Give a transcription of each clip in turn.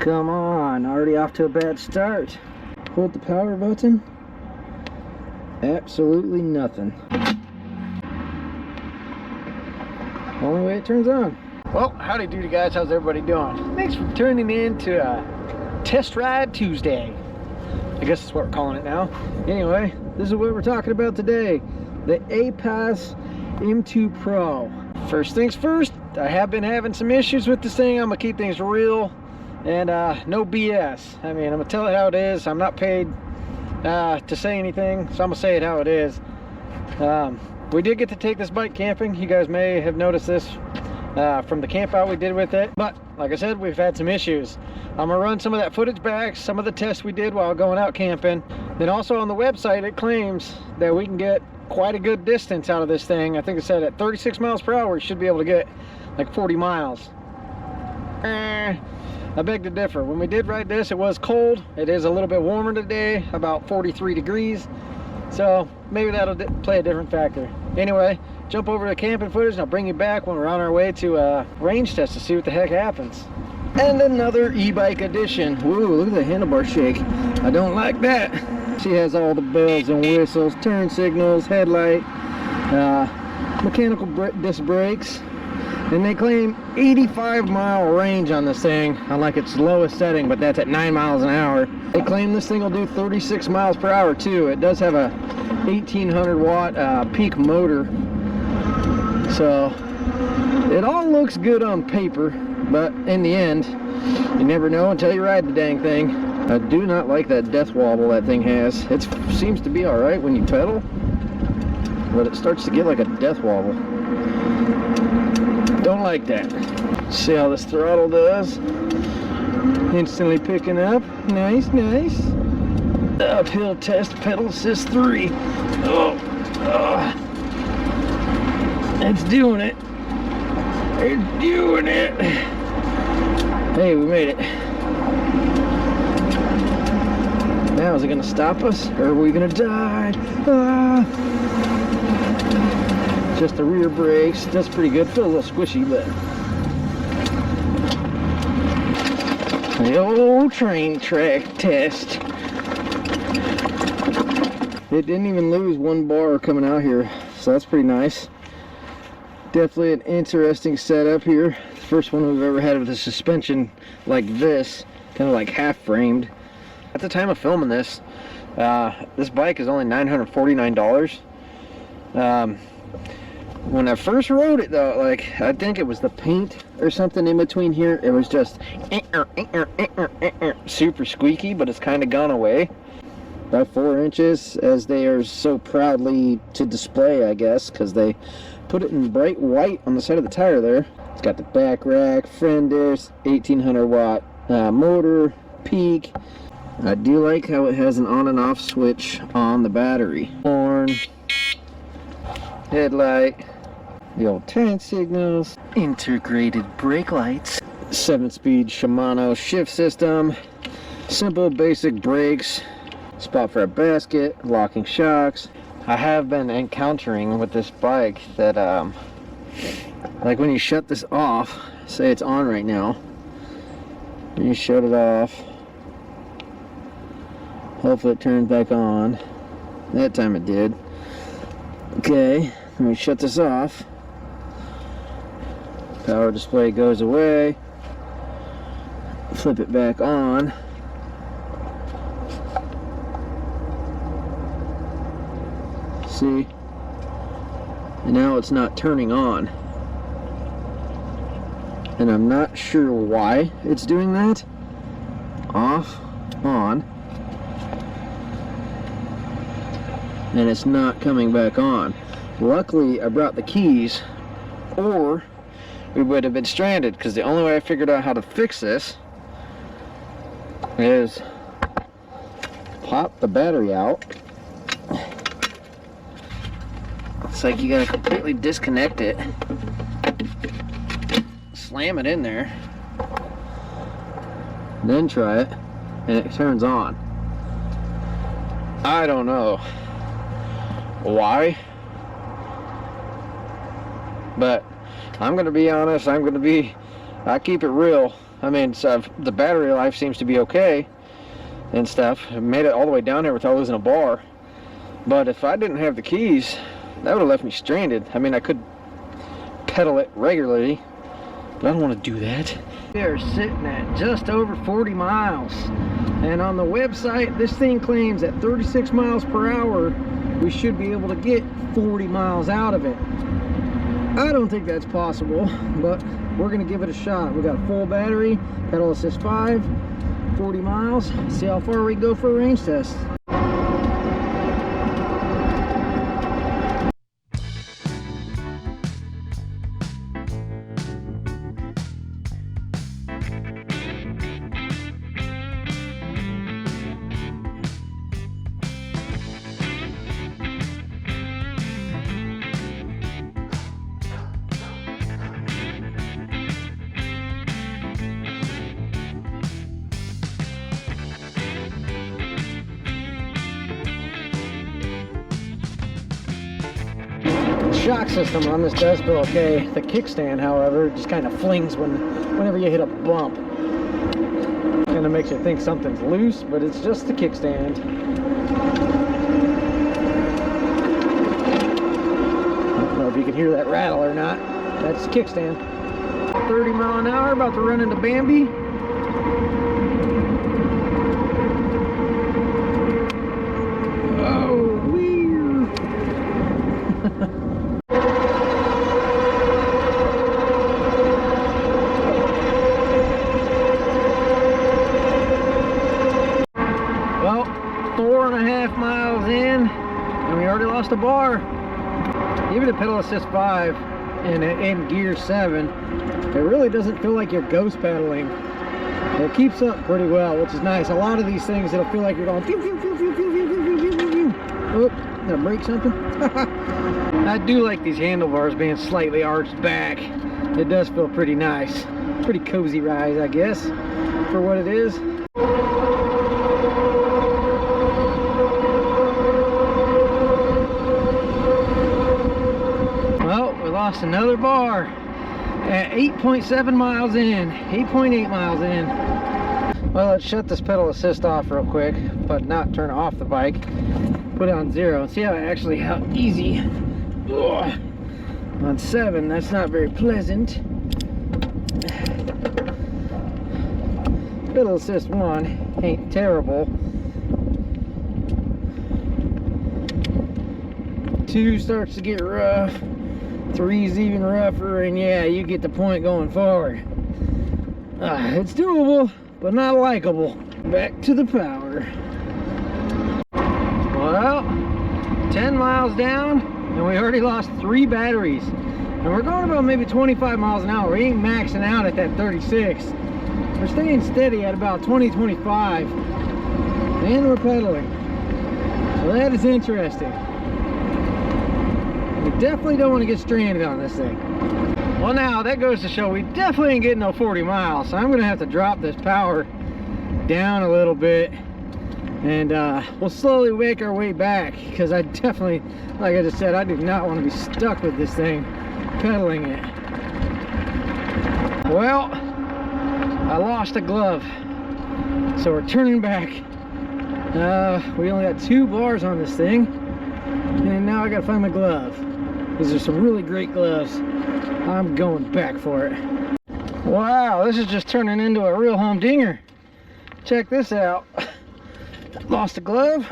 Come on, already off to a bad start. Hold the power button. Absolutely nothing. Only way it turns on. Well, howdy doody guys, how's everybody doing? Thanks for tuning in to Test Ride Tuesday. I guess that's what we're calling it now. Anyway, this is what we're talking about today. The Apass M2 Pro. First things first, I have been having some issues with this thing. I'm gonna keep things real and no BS. I mean, I'm gonna tell it how it is. I'm not paid to say anything, so I'm gonna say it how it is. We did get to take this bike camping. You guys may have noticed this from the camp out we did with it, but like I said, we've had some issues. I'm gonna run some of that footage back, some of the tests we did while going out camping. Then also on the website, it claims that we can get quite a good distance out of this thing. I think it said at 36 miles per hour, you should be able to get like 40 miles. I beg to differ. When we did ride this, it was cold. It is a little bit warmer today, about 43 degrees. So maybe that'll play a different factor. Anyway, jump over to camping footage and I'll bring you back when we're on our way to a range test to see what the heck happens. And another e-bike edition. Whoa, look at the handlebar shake. I don't like that. She has all the bells and whistles, turn signals, headlight, mechanical disc brakes, and they claim 85-mile range on this thing on like its lowest setting, but that's at 9 miles an hour. They claim this thing will do 36 miles per hour too. It does have a 1800 watt peak motor, so it all looks good on paper, but in the end you never know until you ride the dang thing. I do not like that death wobble that thing has. It seems to be alright when you pedal, but it starts to get like a death wobble. Don't like that. See how this throttle does? Instantly picking up. Nice, nice. Uphill test, pedal assist 3. It's doing it. It's doing it. Hey, we made it. Now, is it gonna stop us, or are we gonna die? Just the rear brakes. That's pretty good. Feel a little squishy, but the old train track test. It didn't even lose one bar coming out here, so that's pretty nice. Definitely an interesting setup here. The first one we've ever had with a suspension like this, kind of like half framed. At the time of filming this, this bike is only $949. When I first rode it though, like, I think it was the paint or something in between here. It was just super squeaky, but it's kind of gone away. About 4 inches, as they are so proudly to display, I guess, because they put it in bright white on the side of the tire there. It's got the back rack, fenders, 1800 watt motor, peak. I do like how it has an on and off switch on the battery. Horn, headlight, the old turn signals, integrated brake lights, 7-speed Shimano shift system, simple basic brakes, spot for a basket, locking shocks. I have been encountering with this bike that like when you shut this off, say it's on right now, and you shut it off, hopefully it turns back on. That time it did. Okay, let me shut this off. Power display goes away. Flip it back on. See? And now it's not turning on. And I'm not sure why it's doing that. Off, on. And it's not coming back on. Luckily, I brought the keys, or we would have been stranded, because the only way I figured out how to fix this is pop the battery out. It's like you gotta completely disconnect it, slam it in there, then try it, and it turns on. I don't know why, but I'm gonna be honest, I keep it real. I mean, so the battery life seems to be okay and stuff. I made it all the way down there without losing a bar. But if I didn't have the keys, that would have left me stranded. I mean, I could pedal it regularly, but I don't want to do that. We are sitting at just over 40 miles. And on the website, this thing claims at 36 miles per hour, we should be able to get 40 miles out of it. I don't think that's possible, but we're gonna give it a shot. We got a full battery, pedal assist 5, 40 miles. See how far we can go for a range test. Shock system on this does feel okay. The kickstand, however, just kind of flings whenever you hit a bump. Kind of makes you think something's loose, but it's just the kickstand. I don't know if you can hear that rattle or not. That's the kickstand. 30 mile an hour, about to run into Bambi. Well, 4.5 miles in, and we already lost a bar. Even the pedal assist 5 and gear 7, it really doesn't feel like you're ghost pedaling. It keeps up pretty well, which is nice. A lot of these things, it'll feel like you're going pew, pew, pew, pew, pew, pew, pew, pew, pew, pew. Oh, did I break something? I do like these handlebars being slightly arched back. It does feel pretty nice. Pretty cozy ride, I guess, for what it is. Well, we lost another bar at 8.7 miles in, 8.8 miles in. Well, let's shut this pedal assist off real quick, but not turn off the bike. Put it on 0 and see how easy. Ugh. On 7, that's not very pleasant. Pedal assist 1 ain't terrible. 2 starts to get rough. 3's even rougher, and yeah, you get the point going forward. It's doable, but not likable. Back to the power. Well, 10 miles down, and we already lost 3 batteries. And we're going about maybe 25 miles an hour. We ain't maxing out at that 36. We're staying steady at about 20, 25. And we're pedaling. So that is interesting. We definitely don't want to get stranded on this thing. Well, now that goes to show we definitely ain't getting no 40 miles. So I'm going to have to drop this power down a little bit. And we'll slowly make our way back, because I definitely, like I just said, I do not want to be stuck with this thing, pedaling it. Well, I lost a glove, so we're turning back. We only got 2 bars on this thing, and now I gotta find my glove. These are some really great gloves. I'm going back for it. Wow, this is just turning into a real humdinger. Check this out. Lost a glove,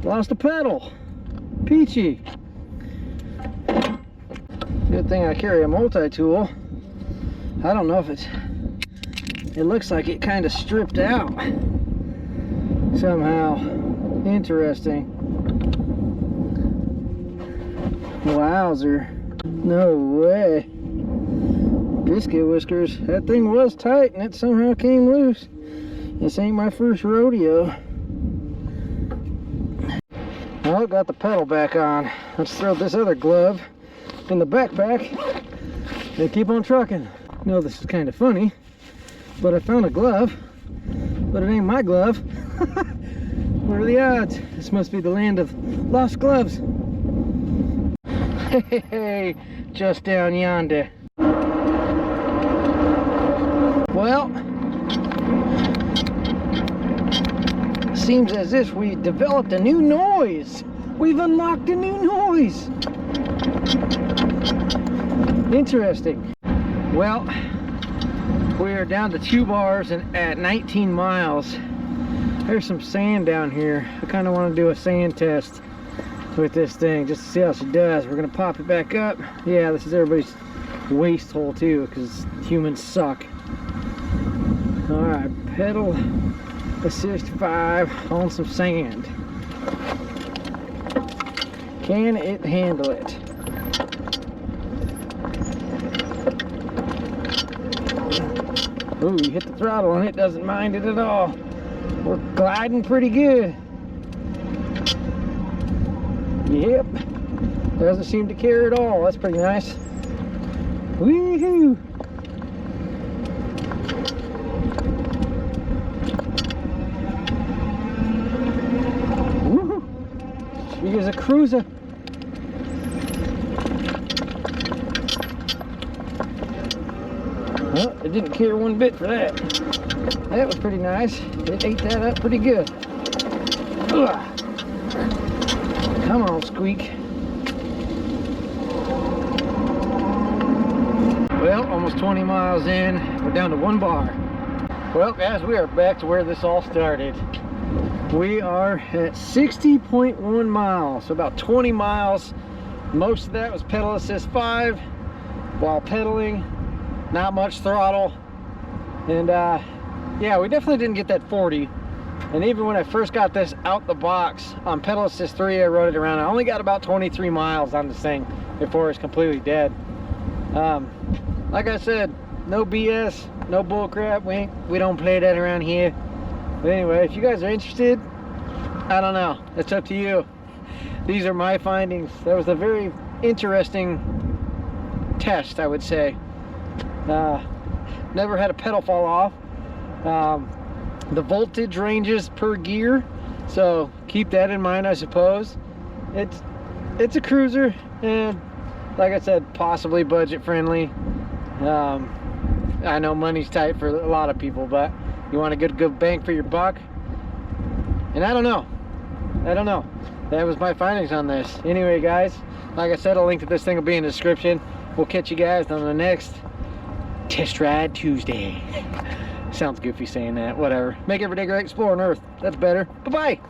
lost a pedal. Peachy. Good thing I carry a multi-tool. I don't know if it looks like it kind of stripped out somehow. Interesting. Wowzer. No way. Biscuit whiskers. That thing was tight and it somehow came loose. This ain't my first rodeo. Well, got the pedal back on. Let's throw this other glove in the backpack and keep on trucking. I know this is kind of funny, but I found a glove, but it ain't my glove. What are the odds? This must be the land of lost gloves. Hey, just down yonder. Well, Well, seems as if we developed a new noise. We've unlocked a new noise. Interesting. Well, we are down to 2 bars and at 19 miles. There's some sand down here. I kind of want to do a sand test with this thing just to see how she does. We're gonna pop it back up. Yeah, this is everybody's waste hole too, because humans suck. All right, pedal assist 5 on some sand. Can it handle it? Ooh, you hit the throttle and it doesn't mind it at all. We're gliding pretty good. Yep. Doesn't seem to care at all. That's pretty nice. Woohoo! Woohoo! She is a cruiser. Well, it didn't care one bit for that. That was pretty nice. It ate that up pretty good. Ugh. Come on, Squeak. Well, almost 20 miles in. We're down to 1 bar. Well, guys, we are back to where this all started. We are at 60.1 miles, so about 20 miles. Most of that was pedal assist 5 while pedaling. Not much throttle. And yeah, we definitely didn't get that 40. And even when I first got this out the box on pedal assist 3, I rode it around. I only got about 23 miles on this thing before it's completely dead. Like I said, no BS, no bull crap. We don't play that around here. But anyway, if you guys are interested, I don't know. It's up to you. These are my findings. That was a very interesting test, I would say. Never had a pedal fall off. The voltage ranges per gear, so keep that in mind, I suppose. It's a cruiser, and like I said, possibly budget friendly. I know money's tight for a lot of people, but you want a good bang for your buck. And I don't know. That was my findings on this. Anyway, guys, like I said, a link to this thing will be in the description. We'll catch you guys on the next Test Ride Tuesday. Sounds goofy saying that. Whatever. Make every day great, exploring Earth. That's better. Bye-bye.